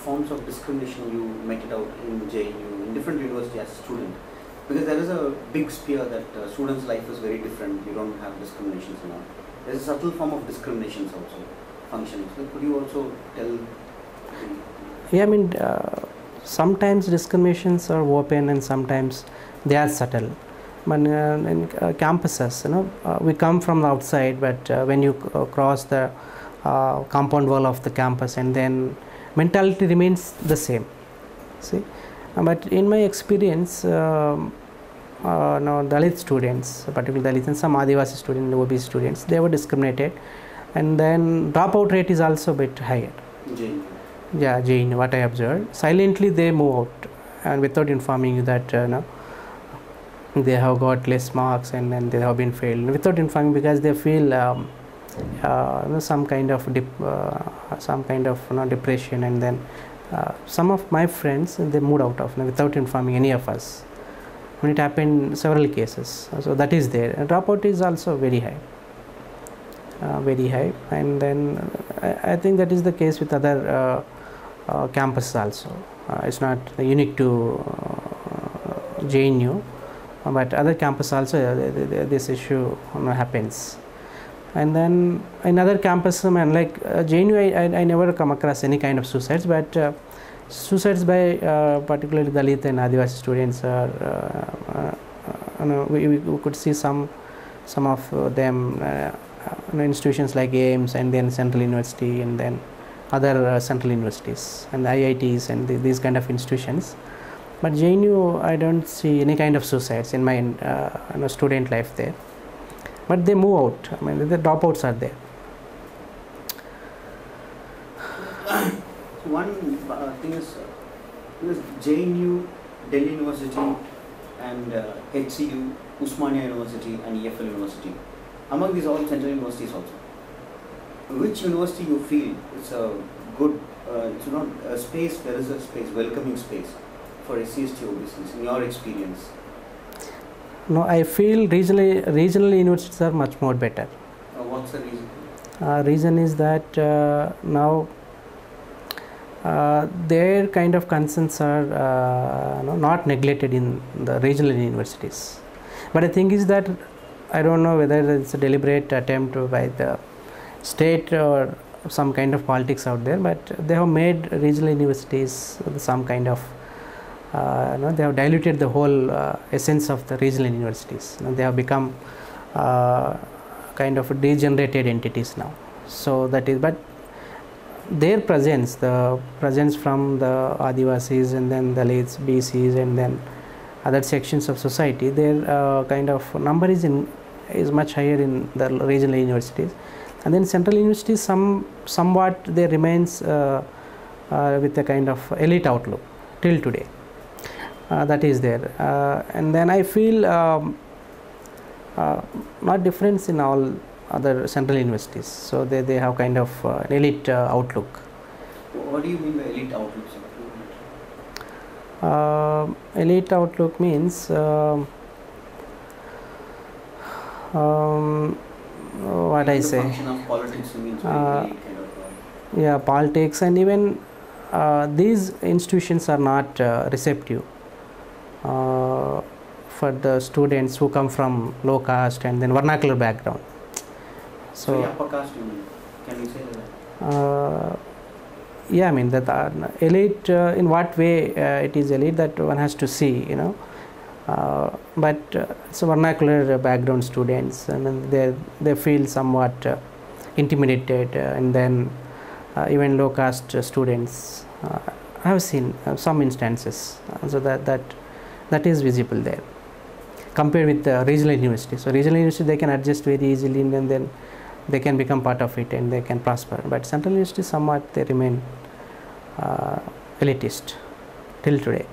forms of discrimination you met it out in JNU, in different universities as a student? Because there is a big sphere that students' life is very different. You don't have discriminations and all. There's a subtle form of discriminations also functioning. So could you also tell? Yeah, I mean, sometimes discriminations are open and sometimes they are subtle. But in campuses, we come from the outside, but when you cross the compound wall of the campus, and then mentality remains the same. See, but in my experience, Dalit students, particularly Dalit and some Adivasi students, OBC students, they were discriminated, and then dropout rate is also a bit higher. Yeah, JNU, what I observed. Silently they move out, and without informing you that they have got less marks and then they have been failed. Without informing, because they feel some kind of depression, and then some of my friends, they moved out of without informing any of us. When it happened several cases, so that is there. And dropout is also very high. And then I think that is the case with other campuses also. It's not unique to JNU, but other campuses also this issue happens. And then in other campuses, like JNU, I never come across any kind of suicides, but suicides by particularly Dalit and Adivasi students are, we could see some of them institutions like AIMS and then Central University and then other central universities and IITs and these kind of institutions. But JNU, I don't see any kind of suicides in my student life there. But they move out. I mean, the dropouts are there. One thing is, JNU, Delhi University, and HCU, Usmania University, and EFLUniversity. Among these all central universities also, which university you feel it's a good, it's not a space, there is a space, welcoming space for SC/ST OBCs in your experience? No, I feel regional universities are much more better. What's the reason? Reason is that now their kind of concerns are not neglected in the regional universities. But the thing is that I don't know whether it's a deliberate attempt by the state or some kind of politics out there, but they have made regional universities some kind of they have diluted the whole essence of the regional universities. They have become kind of degenerated entities now. So that is, but their presence, the presence from the Adivasis and then the Dalits, BCs and then other sections of society, their kind of number is much higher in the regional universities. And then central universities, somewhat they remains with a kind of elite outlook till today. That is there. And then I feel not difference in all other central universities. So they have kind of an elite outlook. What do you mean by elite outlook, sir? Elite outlook means what I say. Function of politics means kind of, yeah, politics, and even these institutions are not receptive for the students who come from low caste and then vernacular background. So upper caste, you mean? Can you say that? Yeah, I mean that elite. In what way it is elite, that one has to see, but it's vernacular background students, and they feel somewhat intimidated, and then even low caste students. I have seen some instances, so that is visible there compared with the regional university. So regional university, they can adjust very easily, and then they can become part of it and they can prosper. But central university, somewhat they remain elitist till today.